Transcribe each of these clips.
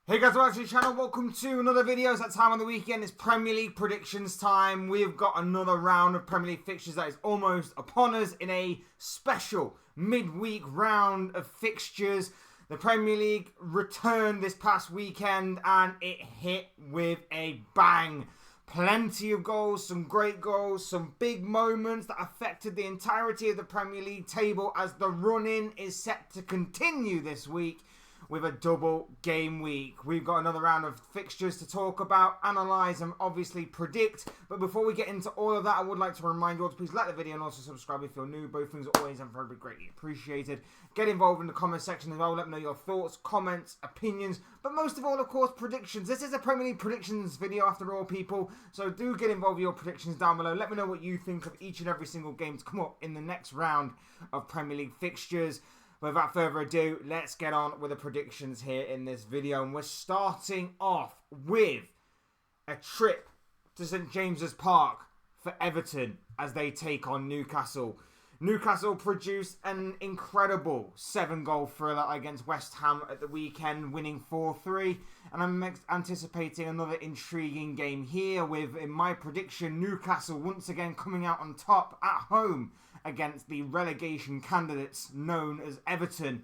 Hey guys, welcome to the channel. Welcome to another video. It's that time on the weekend. It's Premier League predictions time. We've got another round of Premier League fixtures that is almost upon us in a special midweek round of fixtures. The Premier League returned this past weekend and it hit with a bang. Plenty of goals, some great goals, some big moments that affected the entirety of the Premier League table as the run-in is set to continue this week with a double game week. We've got another round of fixtures to talk about, analyse and obviously predict. But before we get into all of that, I would like to remind you all to please like the video and also subscribe if you're new. Both things are always and very greatly appreciated. Get involved in the comment section as well. Let me know your thoughts, comments, opinions, but most of all, of course, predictions. This is a Premier League predictions video after all, people. So do get involved with your predictions down below. Let me know what you think of each and every single game to come up in the next round of Premier League fixtures. Without further ado, let's get on with the predictions here in this video. And we're starting off with a trip to St James's Park for Everton as they take on Newcastle. Newcastle produced an incredible 7-goal thriller against West Ham at the weekend, winning 4-3. And I'm anticipating another intriguing game here with, in my prediction, Newcastle once again coming out on top at home against the relegation candidates known as Everton.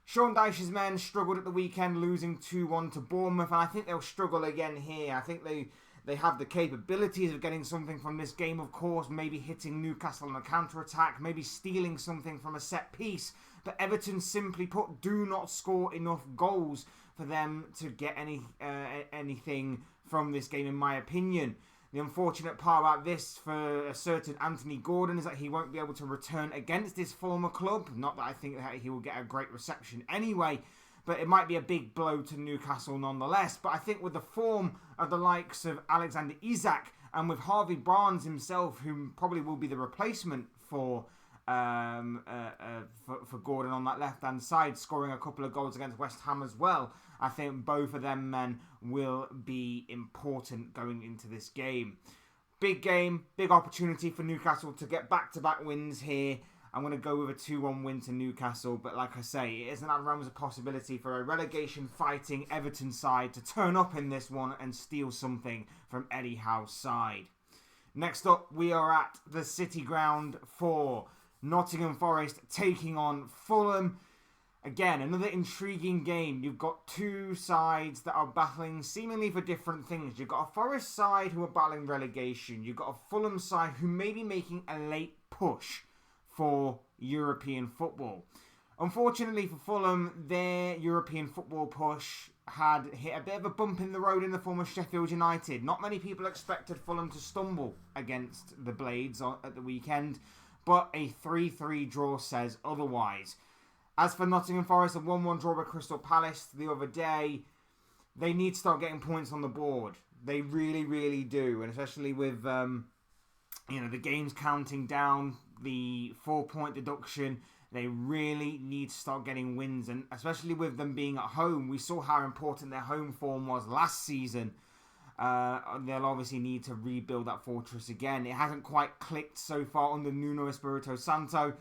Sean Dyche's men struggled at the weekend, losing 2-1 to Bournemouth, and I think they'll struggle again here. I think they have the capabilities of getting something from this game, of course, maybe hitting Newcastle on a counter-attack, maybe stealing something from a set piece, but Everton, simply put, do not score enough goals for them to get anything from this game, in my opinion. The unfortunate part about this for a certain Anthony Gordon is that he won't be able to return against his former club. Not that I think that he will get a great reception anyway, but it might be a big blow to Newcastle nonetheless. But I think with the form of the likes of Alexander Isak and with Harvey Barnes himself, who probably will be the replacement for Gordon on that left-hand side, scoring a couple of goals against West Ham as well, I think both of them men will be important going into this game. Big game, big opportunity for Newcastle to get back-to-back wins here. I'm going to go with a 2-1 win to Newcastle, but like I say, it isn't out of realms of possibility for a relegation-fighting Everton side to turn up in this one and steal something from Eddie Howe's side. Next up, we are at the City Ground for Nottingham Forest taking on Fulham. Again, another intriguing game. You've got two sides that are battling seemingly for different things. You've got a Forest side who are battling relegation. You've got a Fulham side who may be making a late push for European football. Unfortunately for Fulham, their European football push had hit a bit of a bump in the road in the form of Sheffield United. Not many people expected Fulham to stumble against the Blades at the weekend, but a 3-3 draw says otherwise. As for Nottingham Forest, a 1-1 draw with Crystal Palace the other day, they need to start getting points on the board. They really, really do. And especially with the games counting down, the 4-point deduction, they really need to start getting wins. And especially with them being at home, we saw how important their home form was last season. They'll obviously need to rebuild that fortress again. It hasn't quite clicked so far under Nuno Espirito Santo.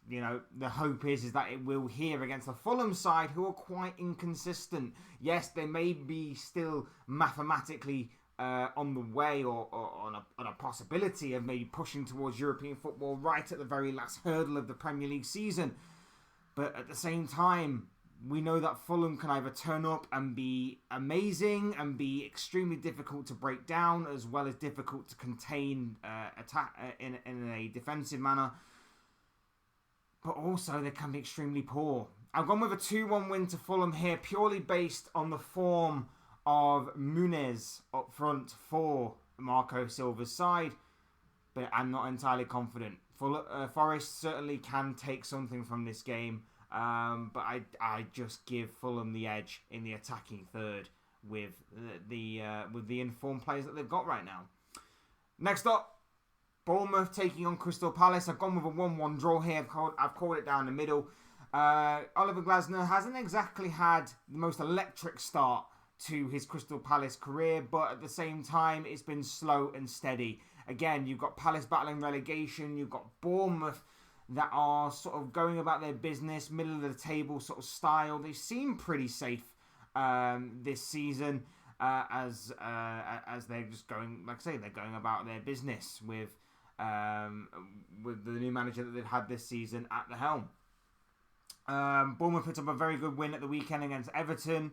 The hope is that it will here against the Fulham side, who are quite inconsistent. Yes, they may be still mathematically on the way or on a possibility of maybe pushing towards European football right at the very last hurdle of the Premier League season. But at the same time, we know that Fulham can either turn up and be amazing and be extremely difficult to break down, as well as difficult to contain attack in a defensive manner. But also they can be extremely poor. I've gone with a 2-1 win to Fulham here, purely based on the form of Muniz up front for Marco Silva's side. But I'm not entirely confident. Forest certainly can take something from this game. But I just give Fulham the edge in the attacking third with the informed players that they've got right now. Next up, Bournemouth taking on Crystal Palace. I've gone with a 1-1 draw here. I've called it down the middle. Oliver Glasner hasn't exactly had the most electric start to his Crystal Palace career, but at the same time, it's been slow and steady. Again, you've got Palace battling relegation. You've got Bournemouth that are sort of going about their business, middle of the table sort of style. They seem pretty safe this season as they're just going, like I say, they're going about their business with the new manager that they've had this season at the helm. Bournemouth picked up a very good win at the weekend against Everton.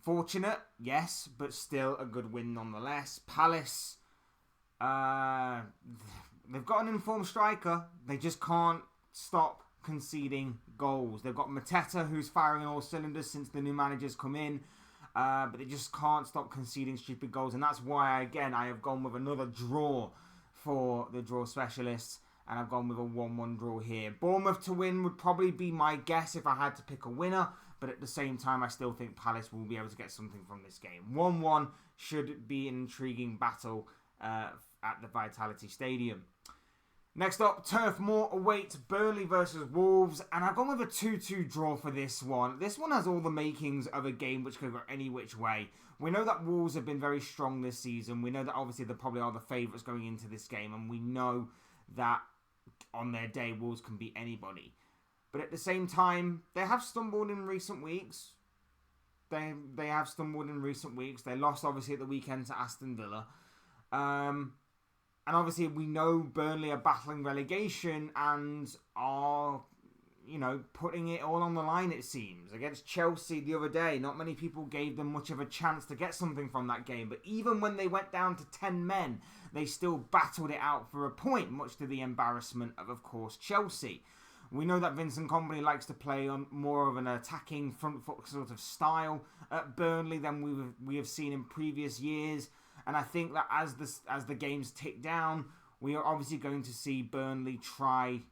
Fortunate, yes, but still a good win nonetheless. Palace, they've got an informed striker. They just can't stop conceding goals. They've got Mateta, who's firing on all cylinders since the new manager's come in. But they just can't stop conceding stupid goals. And that's why, again, I have gone with another draw for the draw specialists. And I've gone with a 1-1 draw here. Bournemouth to win would probably be my guess if I had to pick a winner. But at the same time, I still think Palace will be able to get something from this game. 1-1 should be an intriguing battle at the Vitality Stadium. Next up, Turf Moor awaits Burnley versus Wolves. And I've gone with a 2-2 draw for this one. This one has all the makings of a game which could go any which way. We know that Wolves have been very strong this season. We know that obviously they probably are the favourites going into this game. And we know that on their day, Wolves can beat anybody. But at the same time, they have stumbled in recent weeks. They have stumbled in recent weeks. They lost, obviously, at the weekend to Aston Villa. And obviously, we know Burnley are battling relegation and are, putting it all on the line, it seems. Against Chelsea the other day, not many people gave them much of a chance to get something from that game. But even when they went down to 10 men, they still battled it out for a point, much to the embarrassment of course, Chelsea. We know that Vincent Kompany likes to play on more of an attacking front foot sort of style at Burnley than we have seen in previous years. And I think that as the games tick down, we are obviously going to see Burnley try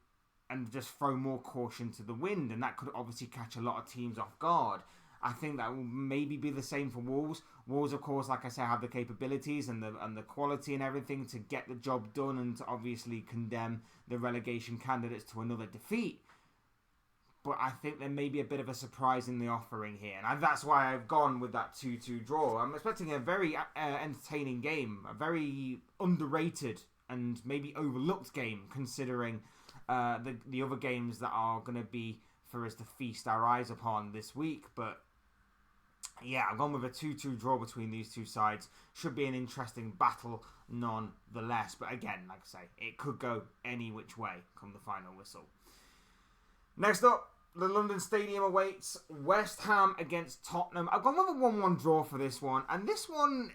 and just throw more caution to the wind. And that could obviously catch a lot of teams off guard. I think that will maybe be the same for Wolves. Wolves, of course, like I say, have the capabilities and the quality and everything to get the job done and to obviously condemn the relegation candidates to another defeat. But I think there may be a bit of a surprise in the offering here. And that's why I've gone with that 2-2 draw. I'm expecting a very entertaining game. A very underrated and maybe overlooked game, considering the other games that are going to be for us to feast our eyes upon this week. But yeah, I've gone with a 2-2 draw between these two sides. Should be an interesting battle nonetheless. But again, like I say, it could go any which way come the final whistle. Next up, the London Stadium awaits West Ham against Tottenham. I've gone with a 1-1 draw for this one. And this one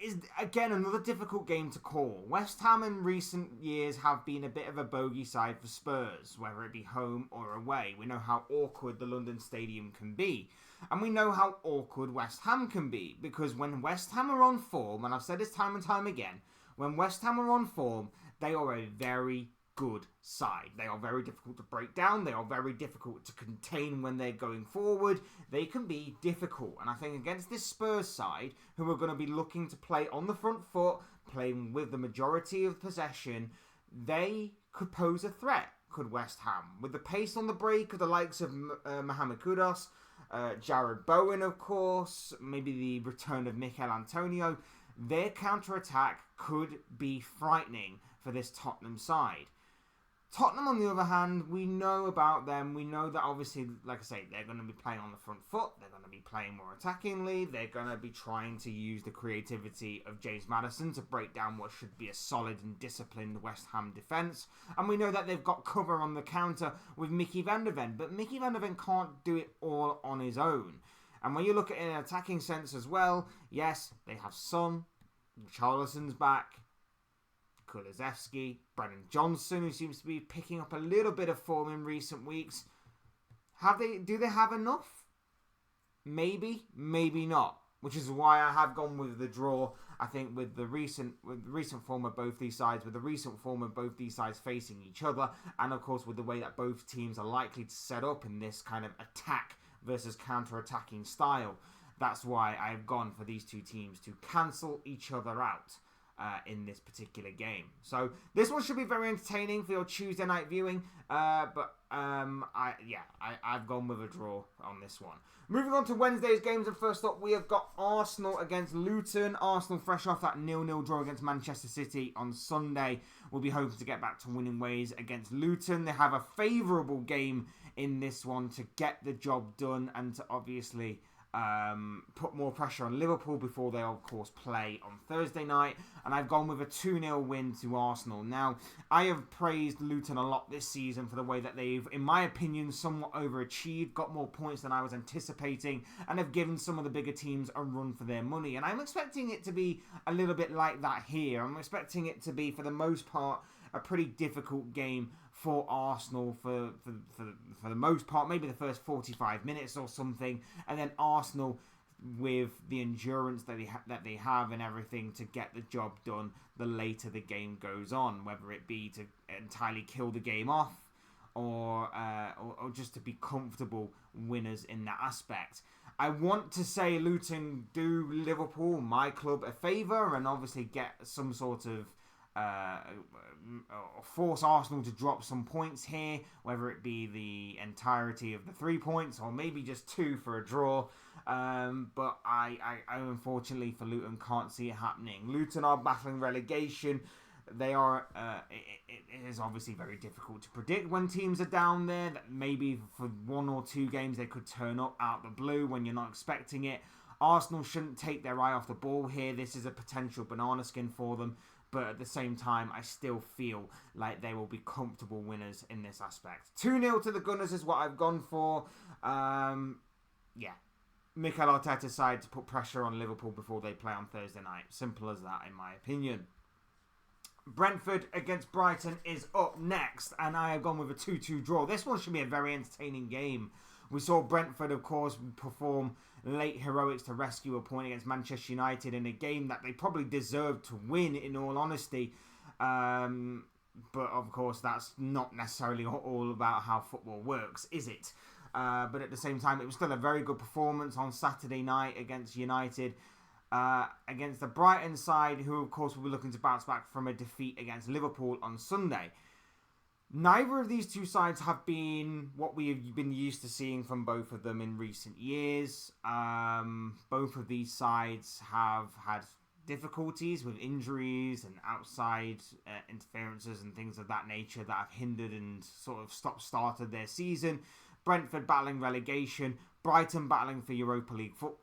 is, again, another difficult game to call. West Ham in recent years have been a bit of a bogey side for Spurs, whether it be home or away. We know how awkward the London Stadium can be. And we know how awkward West Ham can be. Because when West Ham are on form, and I've said this time and time again, when West Ham are on form, they are a very good side. They are very difficult to break down. They are very difficult to contain when they're going forward. They can be difficult. And I think against this Spurs side, who are going to be looking to play on the front foot, playing with the majority of possession, they could pose a threat, could West Ham. With the pace on the break of the likes of Mohamed Kudus, Jared Bowen, of course, maybe the return of Mikel Antonio, their counter-attack could be frightening for this Tottenham side. Tottenham, on the other hand, we know about them. We know that obviously, like I say, they're going to be playing on the front foot. They're going to be playing more attackingly. They're going to be trying to use the creativity of James Maddison to break down what should be a solid and disciplined West Ham defence. And we know that they've got cover on the counter with Mickey van der Ven. But Mickey van der Ven can't do it all on his own. And when you look at it in an attacking sense as well, yes, they have Son, Charlison's back, Kulusevski, Brennan Johnson, who seems to be picking up a little bit of form in recent weeks. Do they have enough? Maybe, maybe not. Which is why I have gone with the draw. I think with the recent form of both these sides, facing each other, and of course with the way that both teams are likely to set up in this kind of attack versus counter-attacking style. That's why I've gone for these two teams to cancel each other out. in this particular game. So this one should be very entertaining for your Tuesday night viewing. I've gone with a draw on this one. Moving on to Wednesday's games, and first up we have got Arsenal against Luton. Arsenal fresh off that 0-0 draw against Manchester City on Sunday will be hoping to get back to winning ways against Luton. They have a favourable game in this one to get the job done and to obviously put more pressure on Liverpool before they of course play on Thursday night, and I've gone with a 2-0 win to Arsenal. Now, I have praised Luton a lot this season for the way that they've, in my opinion, somewhat overachieved, got more points than I was anticipating, and have given some of the bigger teams a run for their money, and I'm expecting it to be a little bit like that here. I'm expecting it to be, for the most part, a pretty difficult game for Arsenal for the most part, maybe the first 45 minutes or something, and then Arsenal with the endurance that they have and everything to get the job done the later the game goes on, whether it be to entirely kill the game off or just to be comfortable winners in that aspect. I want to say Luton do Liverpool, my club, a favour and obviously get some sort of force Arsenal to drop some points here, whether it be the entirety of the 3 points or maybe just 2 for a draw. But I unfortunately for Luton can't see it happening. Luton are battling relegation. They are. It is obviously very difficult to predict when teams are down there. That maybe for 1 or 2 games they could turn up out the blue when you're not expecting it. Arsenal shouldn't take their eye off the ball here. This is a potential banana skin for them. But at the same time, I still feel like they will be comfortable winners in this aspect. 2-0 to the Gunners is what I've gone for. Mikel Arteta's side to put pressure on Liverpool before they play on Thursday night. Simple as that, in my opinion. Brentford against Brighton is up next, and I have gone with a 2-2 draw. This one should be a very entertaining game. We saw Brentford, of course, perform late heroics to rescue a point against Manchester United in a game that they probably deserved to win, in all honesty. But, of course, that's not necessarily all about how football works, is it? But at the same time, it was still a very good performance on Saturday night against United. Against the Brighton side, who, of course, will be looking to bounce back from a defeat against Liverpool on Sunday. Neither of these two sides have been what we have been used to seeing from both of them in recent years. Both of these sides have had difficulties with injuries and outside interferences and things of that nature that have hindered and sort of stop-started their season. Brentford battling relegation, Brighton battling for Europa League for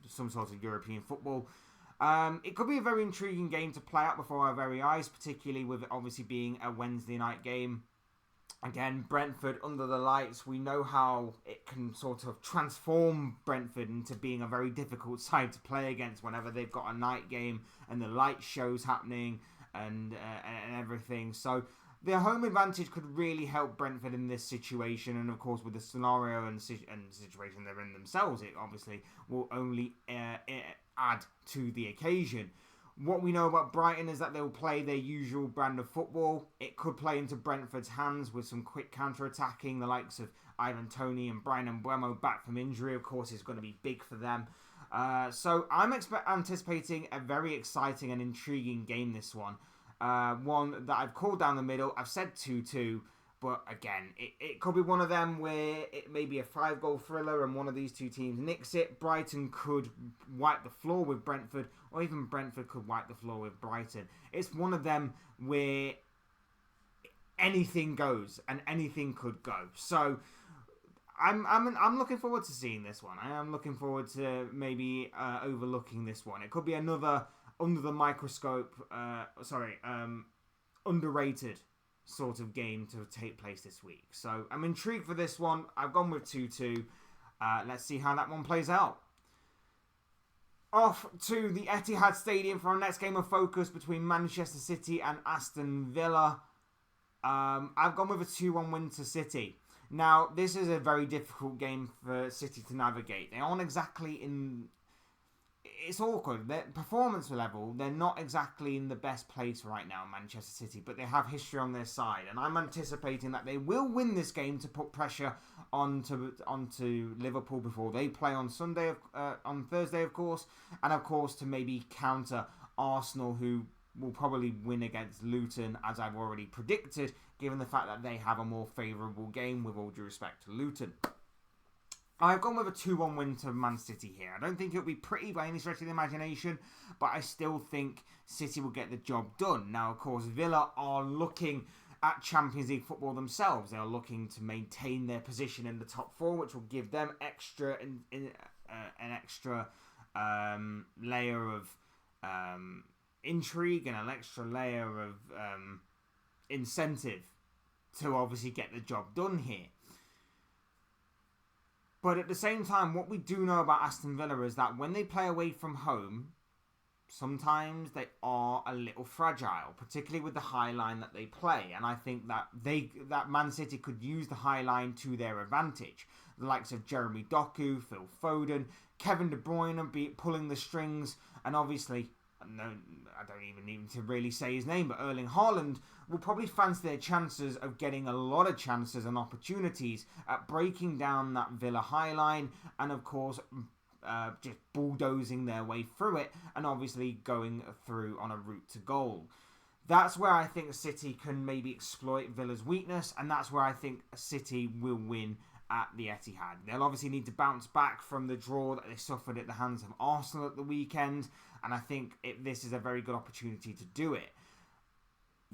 some sort of European football. It could be a very intriguing game to play out before our very eyes, particularly with it obviously being a Wednesday night game. Again, Brentford under the lights, we know how it can sort of transform Brentford into being a very difficult side to play against whenever they've got a night game and the light show's happening and everything. So their home advantage could really help Brentford in this situation, and of course with the scenario and situation they're in themselves, it obviously will only add to the occasion. What we know about Brighton is that they'll play their usual brand of football. It could play into Brentford's hands with some quick counter-attacking. The likes of Ivan Toney and Bryan Mbeumo back from injury, of course, is going to be big for them. So I'm anticipating a very exciting and intriguing game, this one. One that I've called down the middle. I've said 2-2. But again, it could be one of them where it may be a 5-goal thriller and one of these two teams nicks it. Brighton could wipe the floor with Brentford, or even Brentford could wipe the floor with Brighton. It's one of them where anything goes and anything could go. So I'm looking forward to seeing this one. I am looking forward to maybe overlooking this one. It could be another under the microscope, underrated sort of game to take place this week. So I'm intrigued for this one. I've gone with 2-2. Let's see how that one plays out. Off to the Etihad Stadium for our next game of focus between Manchester City and Aston Villa. I've gone with a 2-1 win to City. Now, this is a very difficult game for City to navigate. They aren't exactly in... It's awkward. Their performance level, they're not exactly in the best place right now, Manchester City, but they have history on their side. And I'm anticipating that they will win this game to put pressure onto Liverpool before they play on Thursday, of course. And, of course, to maybe counter Arsenal, who will probably win against Luton, as I've already predicted, given the fact that they have a more favourable game, with all due respect to Luton. I've gone with a 2-1 win to Man City here. I don't think it'll be pretty by any stretch of the imagination, but I still think City will get the job done. Now, of course, Villa are looking at Champions League football themselves. They are looking to maintain their position in the top four, which will give them an extra layer of intrigue and an extra layer of incentive to obviously get the job done here. But at the same time, what we do know about Aston Villa is that when they play away from home, sometimes they are a little fragile, particularly with the high line that they play. And I think that Man City could use the high line to their advantage. The likes of Jeremy Doku, Phil Foden, Kevin De Bruyne pulling the strings, and obviously, no, I don't even need to really say his name, but Erling Haaland will probably fancy their chances of getting a lot of chances and opportunities at breaking down that Villa high line, and of course just bulldozing their way through it, and obviously going through on a route to goal. That's where I think City can maybe exploit Villa's weakness, and that's where I think City will win at the Etihad. They'll obviously need to bounce back from the draw that they suffered at the hands of Arsenal at the weekend, and I think this is a very good opportunity to do it.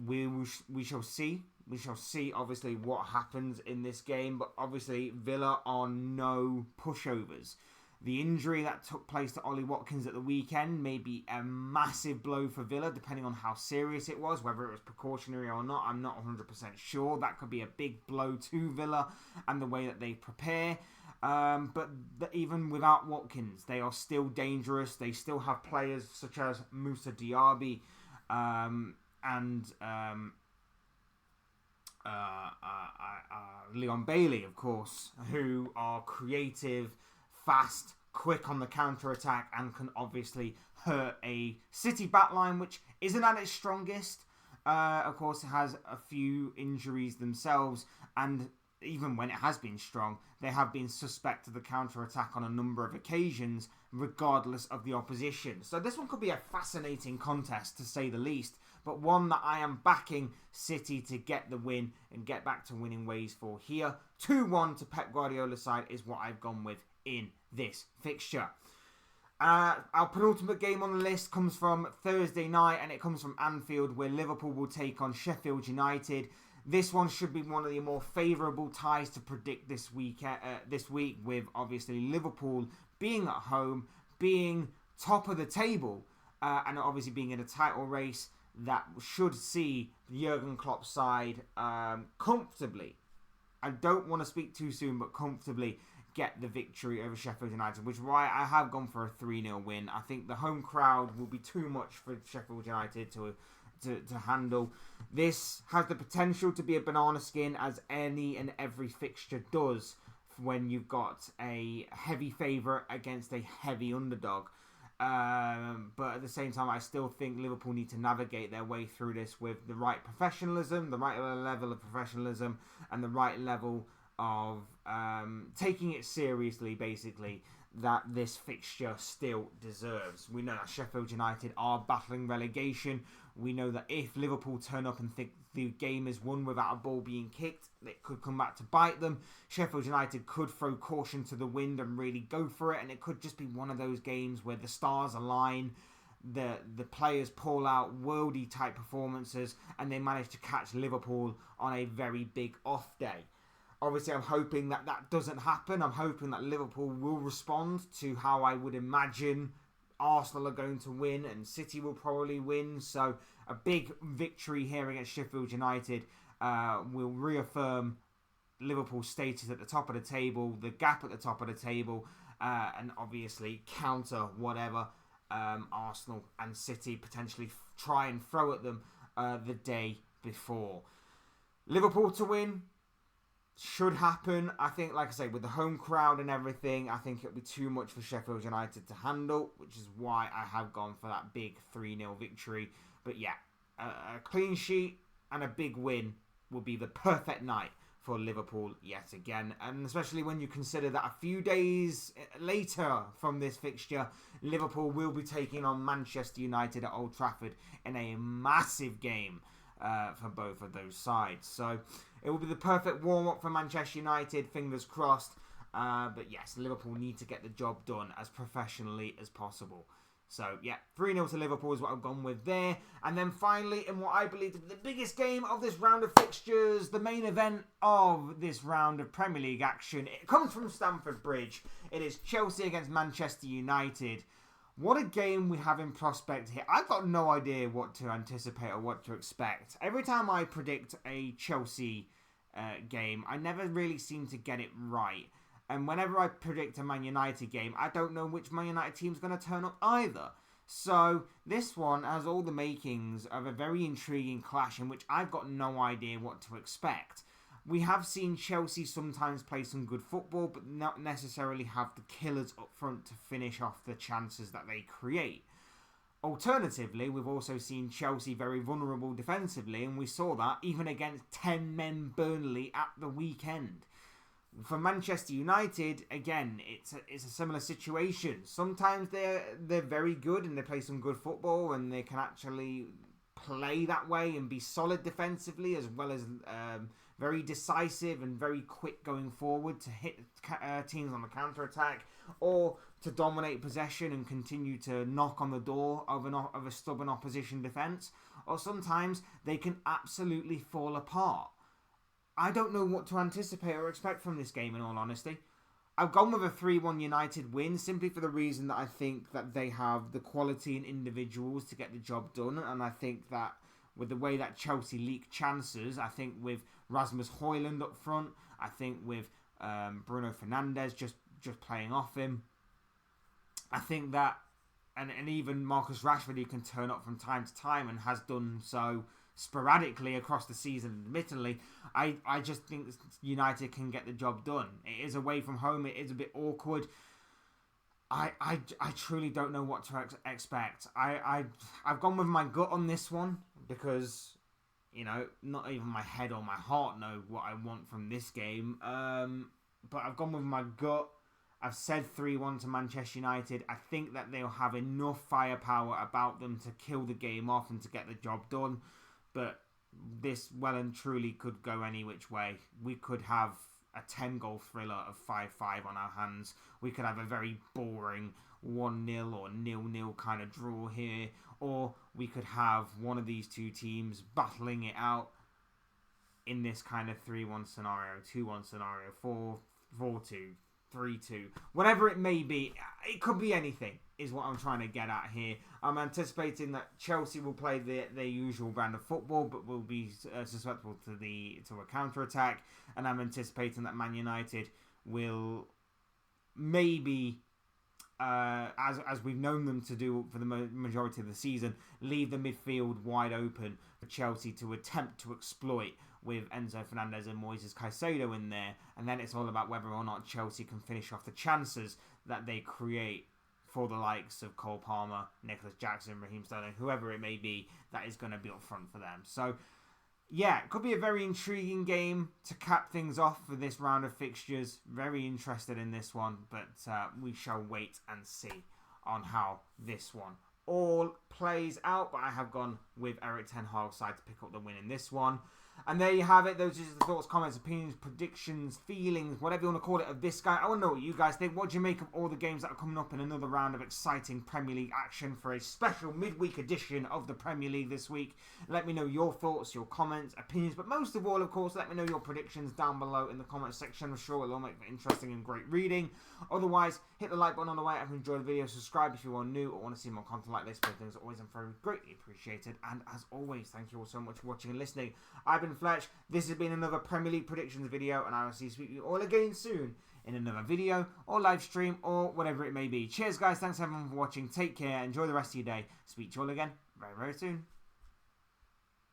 We shall see. We shall see, obviously, what happens in this game, but obviously Villa are no pushovers. The injury that took place to Ollie Watkins at the weekend may be a massive blow for Villa, depending on how serious it was, whether it was precautionary or not. I'm not 100% sure. That could be a big blow to Villa and the way that they prepare. But even without Watkins, they are still dangerous. They still have players such as Moussa Diaby and Leon Bailey, of course, who are creative, fast, quick on the counter-attack, and can obviously hurt a City backline, which isn't at its strongest. Of course, it has a few injuries themselves, and even when it has been strong, they have been suspect of the counter-attack on a number of occasions, regardless of the opposition. So this one could be a fascinating contest, to say the least, but one that I am backing City to get the win and get back to winning ways for here. 2-1 to Pep Guardiola's side is what I've gone with in this fixture. Our penultimate game on the list comes from Thursday night, and it comes from Anfield, where Liverpool will take on Sheffield United. This one should be one of the more favourable ties to predict this week, with obviously Liverpool being at home, being top of the table, and obviously being in a title race that should see Jurgen Klopp's side comfortably. I don't want to speak too soon, but comfortably get the victory over Sheffield United, which is why I have gone for a 3-0 win. I think the home crowd will be too much for Sheffield United to handle. This has the potential to be a banana skin, as any and every fixture does when you've got a heavy favourite against a heavy underdog. But at the same time, I still think Liverpool need to navigate their way through this with the right professionalism, the right level of professionalism, and the right level of taking it seriously, basically, that this fixture still deserves. We know that Sheffield United are battling relegation. We know that if Liverpool turn up and think the game is won without a ball being kicked, it could come back to bite them. Sheffield United could throw caution to the wind and really go for it, and it could just be one of those games where the stars align, the players pull out worldy type performances, and they manage to catch Liverpool on a very big off day. Obviously, I'm hoping that doesn't happen. I'm hoping that Liverpool will respond to how I would imagine Arsenal are going to win, and City will probably win. So a big victory here against Sheffield United will reaffirm Liverpool's status at the top of the table, the gap at the top of the table, and obviously counter whatever Arsenal and City potentially try and throw at them the day before. Liverpool to win should happen. I think, like I say, with the home crowd and everything, I think it'll be too much for Sheffield United to handle, which is why I have gone for that big 3-0 victory. But yeah, a clean sheet and a big win will be the perfect night for Liverpool yet again, and especially when you consider that a few days later from this fixture, Liverpool will be taking on Manchester United at Old Trafford in a massive game for both of those sides. So it will be the perfect warm-up for Manchester United, fingers crossed. But yes, Liverpool need to get the job done as professionally as possible. So, yeah, 3-0 to Liverpool is what I've gone with there. And then finally, in what I believe to be the biggest game of this round of fixtures, the main event of this round of Premier League action, it comes from Stamford Bridge. It is Chelsea against Manchester United. What a game we have in prospect here. I've got no idea what to anticipate or what to expect. Every time I predict a Chelsea game, I never really seem to get it right. And whenever I predict a Man United game, I don't know which Man United team's going to turn up either. So this one has all the makings of a very intriguing clash in which I've got no idea what to expect. We have seen Chelsea sometimes play some good football, but not necessarily have the killers up front to finish off the chances that they create. Alternatively, we've also seen Chelsea very vulnerable defensively, and we saw that even against 10-men Burnley at the weekend. For Manchester United, again, it's a similar situation. Sometimes they're very good and they play some good football and they can actually play that way and be solid defensively as well as very decisive and very quick going forward to hit teams on the counter-attack or to dominate possession and continue to knock on the door of a stubborn opposition defence. Or sometimes they can absolutely fall apart. I don't know what to anticipate or expect from this game, in all honesty. I've gone with a 3-1 United win simply for the reason that I think that they have the quality and individuals to get the job done. And I think that with the way that Chelsea leak chances, I think with Rasmus Højlund up front, I think with Bruno Fernandes just playing off him, I think that, and even Marcus Rashford, who can turn up from time to time and has done so sporadically across the season, admittedly, I just think United can get the job done. It is away from home. It is a bit awkward. I truly don't know what to expect. I've gone with my gut on this one because, you know, not even my head or my heart know what I want from this game. But I've gone with my gut. I've said 3-1 to Manchester United. I think that they'll have enough firepower about them to kill the game off and to get the job done. But this well and truly could go any which way. We could have a 10-goal thriller of 5-5 on our hands. We could have a very boring 1-0 or 0-0 kind of draw here. Or we could have one of these two teams battling it out in this kind of 3-1 scenario, 2-1 scenario, 4-2, 3-2. Whatever it may be, it could be anything, is what I'm trying to get at here. I'm anticipating that Chelsea will play their usual brand of football, but will be susceptible to a counter-attack. And I'm anticipating that Man United will maybe, as we've known them to do for the majority of the season, leave the midfield wide open for Chelsea to attempt to exploit with Enzo Fernandez and Moises Caicedo in there. And then it's all about whether or not Chelsea can finish off the chances that they create for the likes of Cole Palmer, Nicholas Jackson, Raheem Sterling, whoever it may be, that is going to be up front for them. So, yeah, it could be a very intriguing game to cap things off for this round of fixtures. Very interested in this one, but we shall wait and see on how this one all plays out. But I have gone with Erik ten Hag's side to pick up the win in this one. And there you have it. Those are the thoughts, comments, opinions, predictions, feelings, whatever you want to call it, of this guy. I want to know what you guys think. What do you make of all the games that are coming up in another round of exciting Premier League action for a special midweek edition of the Premier League this week? Let me know your thoughts, your comments, opinions, but most of all, of course, let me know your predictions down below in the comments section. I'm sure it'll all make for interesting and great reading. Otherwise, hit the like button on the way if you enjoyed the video. Subscribe if you are new or want to see more content like this. But things are always and very greatly appreciated. And as always, thank you all so much for watching and listening. I've been Fletch. This has been another Premier League predictions video, and I will see you all again soon in another video or live stream or whatever it may be. Cheers, guys. Thanks everyone for watching. Take care. Enjoy the rest of your day. Speak to you all again very, very soon.